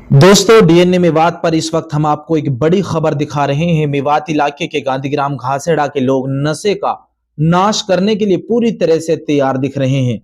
दोस्तों, डीएनए मेवात पर इस वक्त हम आपको एक बड़ी खबर दिखा रहे हैं। मेवात इलाके के गांधीग्राम घासेड़ा के लोग नशे का नाश करने के लिए पूरी तरह से तैयार दिख रहे हैं।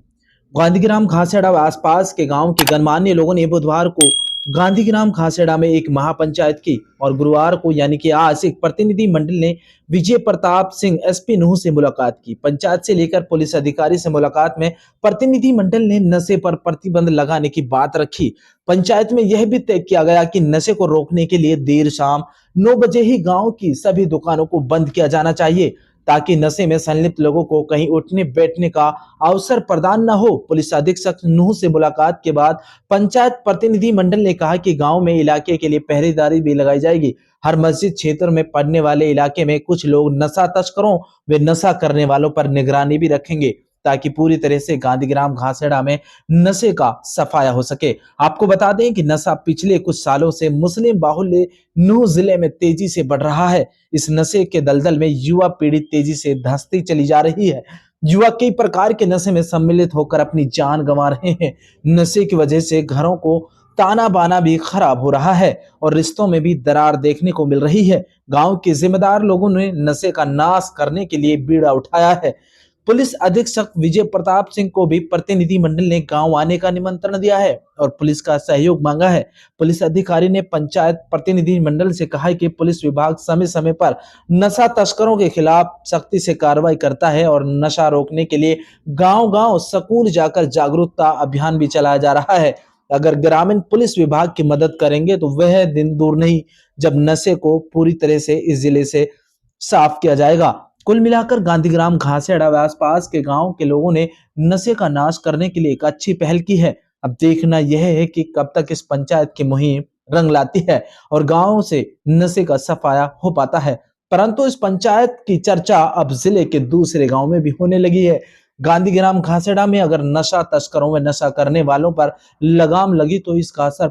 गांधीग्राम घासेड़ा व आसपास के गांव के गणमान्य लोगों ने बुधवार को गांधीग्राम घासेड़ा में एक महापंचायत की और गुरुवार को यानी कि आज एक प्रतिनिधि मंडल ने विजय प्रताप सिंह एसपी नूह से मुलाकात की। पंचायत से लेकर पुलिस अधिकारी से मुलाकात में प्रतिनिधि मंडल ने नशे पर प्रतिबंध लगाने की बात रखी। पंचायत में यह भी तय किया गया कि नशे को रोकने के लिए देर शाम 9 बजे ही गांव की सभी दुकानों को बंद किया जाना चाहिए, ताकि नशे में संलिप्त लोगों को कहीं उठने बैठने का अवसर प्रदान न हो। पुलिस अधीक्षक नूह से मुलाकात के बाद पंचायत प्रतिनिधि मंडल ने कहा कि गांव में इलाके के लिए पहरेदारी भी लगाई जाएगी। हर मस्जिद क्षेत्र में पड़ने वाले इलाके में कुछ लोग नशा तस्करों व नशा करने वालों पर निगरानी भी रखेंगे, ताकि पूरी तरह से गांधीग्राम घासेड़ा में नशे का सफाया हो सके। आपको बता दें कि नशा पिछले कुछ सालों से मुस्लिम बाहुल्य नूह जिले में तेजी से बढ़ रहा है। इस नशे के दलदल में युवा पीढ़ी तेजी से धंसती चली जा रही है। युवा कई प्रकार के नशे में सम्मिलित होकर अपनी जान गंवा रहे हैं। नशे की वजह से घरों को ताना बाना भी खराब हो रहा है और रिश्तों में भी दरार देखने को मिल रही है। गांव के जिम्मेदार लोगों ने नशे का नाश करने के लिए बीड़ा उठाया है। पुलिस अधीक्षक विजय प्रताप सिंह को भी प्रतिनिधि मंडल ने गांव आने का निमंत्रण दिया है और पुलिस का सहयोग मांगा है। पुलिस अधिकारी ने पंचायत प्रतिनिधि मंडल से कहा है कि पुलिस विभाग समय समय पर नशा तस्करों के खिलाफ सख्ती से कार्रवाई करता है और नशा रोकने के लिए गांव-गांव स्कूल जाकर जागरूकता अभियान भी चलाया जा रहा है। अगर ग्रामीण पुलिस विभाग की मदद करेंगे तो वह दिन दूर नहीं जब नशे को पूरी तरह से इस जिले से साफ किया जाएगा। कुल मिलाकर गांधीग्राम घासेड़ा व आसपास के गांव के लोगों ने नशे का नाश करने के लिए एक अच्छी पहल की है। अब देखना यह है कि कब तक इस पंचायत की मुहिम रंग लाती है और गांव से नशे का सफाया हो पाता है। परंतु इस पंचायत की चर्चा अब जिले के दूसरे गांव में भी होने लगी है। गांधीग्राम घासेड़ा में अगर नशा तस्करों व नशा करने वालों पर लगाम लगी तो इसका असर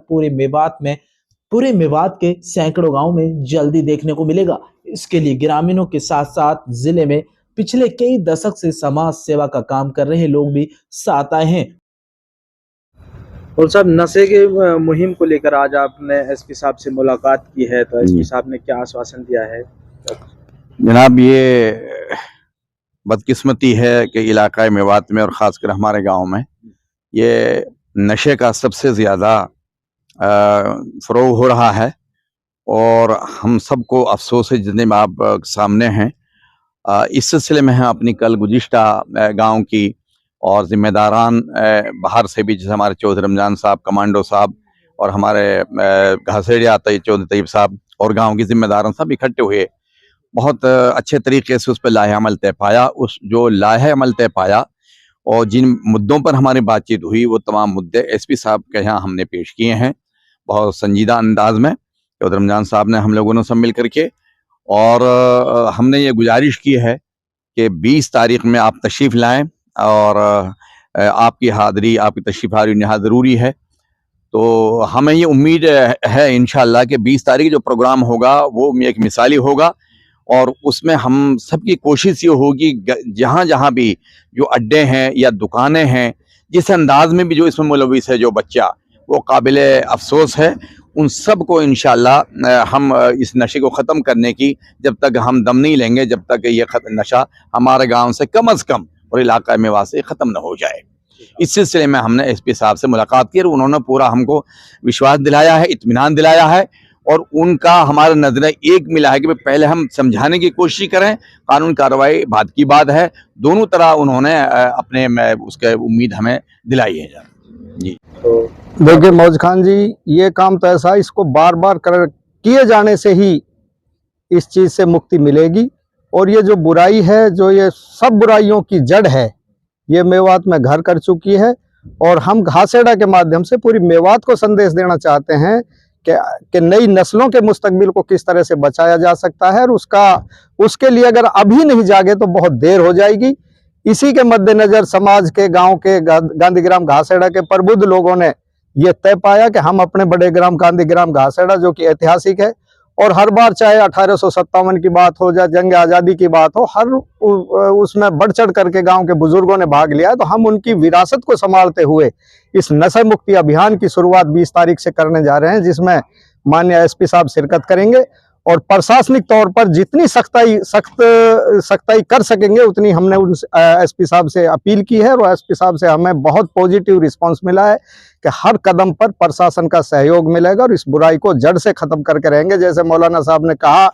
पूरे मेवात के सैकड़ों गांव में जल्दी देखने को मिलेगा। इसके लिए ग्रामीणों के साथ साथ जिले में पिछले कई दशक से समाज सेवा का काम कर रहे लोग भी साथ आए हैं। और सब नशे के मुहिम को लेकर आज आपने एसपी साहब से मुलाकात की है, तो एसपी साहब ने क्या आश्वासन दिया है? जनाब, ये बदकिस्मती है कि इलाका मेवात में और ख़ासकर हमारे गांव में ये नशे का सबसे ज़्यादा फ़रोग़ हो रहा है और हम सबको अफसोस है जितने में आप सामने हैं। इस सिलसिले में हम अपनी कल गुज़िश्ता गांव की और ज़िम्मेदारान बाहर से भी, जैसे हमारे चौधरी रमज़ान साहब, कमांडो साहब और हमारे घासेड़िया चौधरी तैयब साहब और गांव के ज़िम्मेदारान सब इकट्ठे हुए, बहुत अच्छे तरीके से उस पर लाहे अमल तय पाया। उस जो लाहे अमल तय पाया और जिन मुद्दों पर हमारी बातचीत हुई वो तमाम मुद्दे एसपी साहब के यहाँ हमने पेश किए हैं बहुत संजीदा अंदाज में। चौधरी रमज़ान साहब ने हम लोगों ने सब मिल करके, और हमने ये गुजारिश की है कि 20 तारीख में आप तशरीफ़ लाएं और आपकी हाज़िरी, आपकी तशरीफ़ हाज़िरी नहायत ज़रूरी है। तो हमें ये उम्मीद है इंशाअल्लाह कि 20 तारीख जो प्रोग्राम होगा वो एक मिसाली होगा और उसमें हम सबकी कोशिश ये होगी जहाँ जहाँ भी जो अड्डे हैं या दुकानें हैं, जिस अंदाज में भी जो इसमें मुलविस है जो बच्चा, वो काबिले अफसोस है। उन सब को इंशाअल्लाह हम इस नशे को ख़त्म करने की जब तक हम दम नहीं लेंगे, जब तक ये नशा हमारे गांव से कम अज़ कम और इलाका मेवात से ख़त्म न हो जाए। इस सिलसिले में हमने एसपी साहब से मुलाकात की और उन्होंने पूरा हमको विश्वास दिलाया है, इत्मीनान दिलाया है और उनका हमारा नजर एक मिला है कि पहले हम समझाने की कोशिश करें, कानून कार्रवाई बाद की बात है। दोनों तरह उन्होंने अपने उसके उम्मीद हमें दिलाई है जी। तो देखिए मौज खान जी, ये काम तो ऐसा, इसको बार बार किए जाने से ही इस चीज़ से मुक्ति मिलेगी। और ये जो बुराई है, जो ये सब बुराइयों की जड़ है, ये मेवात में घर कर चुकी है। और हम घासेड़ा के माध्यम से पूरी मेवात को संदेश देना चाहते हैं कि नई नस्लों के मुस्तकबिल को किस तरह से बचाया जा सकता है और उसके लिए अगर अभी नहीं जागे तो बहुत देर हो जाएगी। इसी के मद्देनजर समाज के, गांव के, गांधीग्राम घासेड़ा के प्रबुद्ध लोगों ने ये तय पाया कि हम अपने बड़े ग्राम गांधीग्राम घासेड़ा, जो कि ऐतिहासिक है और हर बार चाहे 1857 की बात हो, या जंग आज़ादी की बात हो, हर उसमें बढ़ चढ़ करके गांव के बुजुर्गों ने भाग लिया है। तो हम उनकी विरासत को संभालते हुए इस नशा मुक्ति अभियान की शुरुआत 20 तारीख से करने जा रहे हैं, जिसमें माननीय एसपी साहब शिरकत करेंगे और प्रशासनिक तौर पर जितनी सख्ताई कर सकेंगे उतनी हमने उन एसपी साहब से अपील की है। और एसपी साहब से हमें बहुत पॉजिटिव रिस्पांस मिला है कि हर कदम पर प्रशासन का सहयोग मिलेगा और इस बुराई को जड़ से खत्म करके रहेंगे। जैसे मौलाना साहब ने कहा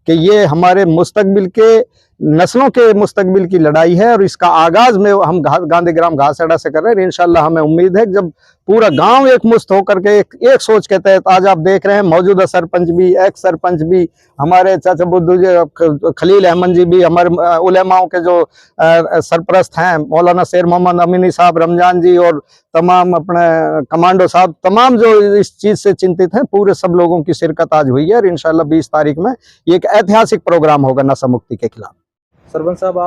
कि ये हमारे मुस्तकबिल के, नस्लों के मुस्तकबिल की लड़ाई है और इसका आगाज में हम गांधीग्राम घासेड़ा से कर रहे हैं। इंशाल्लाह हमें उम्मीद है कि जब पूरा गांव एक मुश्त होकर के एक सोच के तहत, आज आप देख रहे हैं मौजूदा सरपंच भी, एक्स सरपंच भी, हमारे चाचा बुद्दू खलील अहमद जी भी, हमारे उलेमाओं के जो सरपरस्त हैं मौलाना शेर मोहम्मद अमीनी साहब, रमजान जी और तमाम अपने कमांडो साहब, तमाम जो इस चीज से चिंतित हैं, पूरे सब लोगों की शिरकत आज हुई है। और इंशाल्लाह 20 तारीख में ये एक ऐतिहासिक प्रोग्राम होगा नशा मुक्ति के खिलाफ। सरपंच साहब,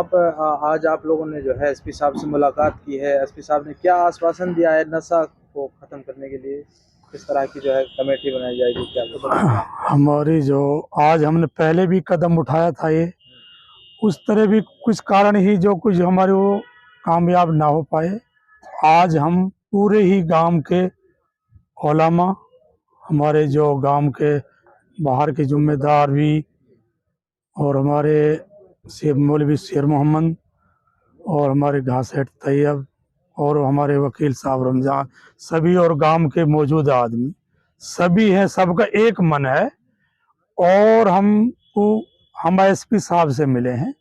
आज आप लोगों ने जो है एसपी साहब से मुलाकात की है, एसपी साहब ने क्या आश्वासन दिया है नशा को खत्म करने के लिए? किस तरह की जो है कमेटी बनाई जाएगी, क्या हमारी जो आज हमने पहले भी कदम उठाया था, ये उस तरह भी कुछ कारण ही जो कुछ हमारे वो कामयाब ना हो पाए। आज हम पूरे ही गांव के उलमा, हमारे जो गांव के बाहर के जिम्मेदार भी, और हमारे मौलवी शेर मोहम्मद और हमारे घासेट तैयब और हमारे वकील साहब रमजान, सभी और गांव के मौजूद आदमी सभी हैं, सबका एक मन है। और हम एसपी साहब से मिले हैं।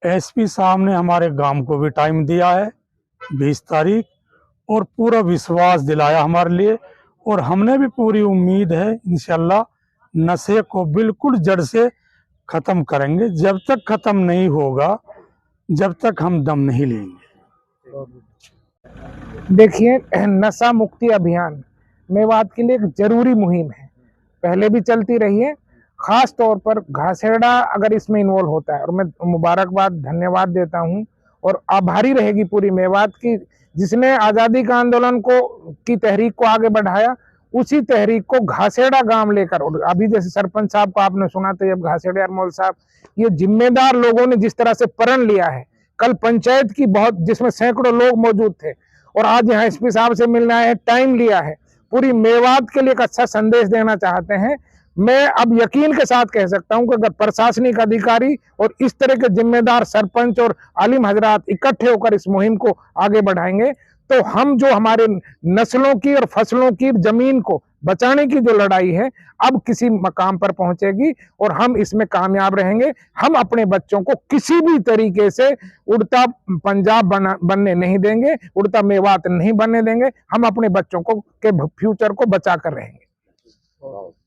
एसपी साहब ने हमारे गांव को भी टाइम दिया है 20 तारीख, और पूरा विश्वास दिलाया हमारे लिए। और हमने भी पूरी उम्मीद है इंशाल्लाह नशे को बिल्कुल जड़ से खत्म करेंगे। जब तक खत्म नहीं होगा, जब तक हम दम नहीं लेंगे। देखिए, नशा मुक्ति अभियान मेवात के लिए एक जरूरी मुहिम है, पहले भी चलती रही है। खास तौर पर घासेड़ा अगर इसमें इन्वॉल्व होता है, और मैं मुबारकबाद धन्यवाद देता हूं और आभारी रहेगी पूरी मेवात की, जिसने आज़ादी का आंदोलन की तहरीक को आगे बढ़ाया। उसी तहरीक को घासेड़ा गांव लेकर, और अभी जैसे सरपंच साहब को आपने सुना था, जब घासेड़ा मौल साहब, ये जिम्मेदार लोगों ने जिस तरह से प्रण लिया है, कल पंचायत की बहुत, जिसमें सैकड़ों लोग मौजूद थे, और आज यहाँ एसपी साहब से मिलना है, टाइम लिया है, पूरी मेवात के लिए एक अच्छा संदेश देना चाहते हैं। मैं अब यकीन के साथ कह सकता हूं कि अगर प्रशासनिक अधिकारी और इस तरह के जिम्मेदार सरपंच और आलिम हजरात इकट्ठे होकर इस मुहिम को आगे बढ़ाएंगे, तो हम जो हमारे नस्लों की और फसलों की, जमीन को बचाने की जो लड़ाई है, अब किसी मकाम पर पहुंचेगी और हम इसमें कामयाब रहेंगे। हम अपने बच्चों को किसी भी तरीके से उड़ता पंजाब बनने नहीं देंगे, उड़ता मेवात नहीं बनने देंगे। हम अपने बच्चों को के फ्यूचर को बचा कर रहेंगे।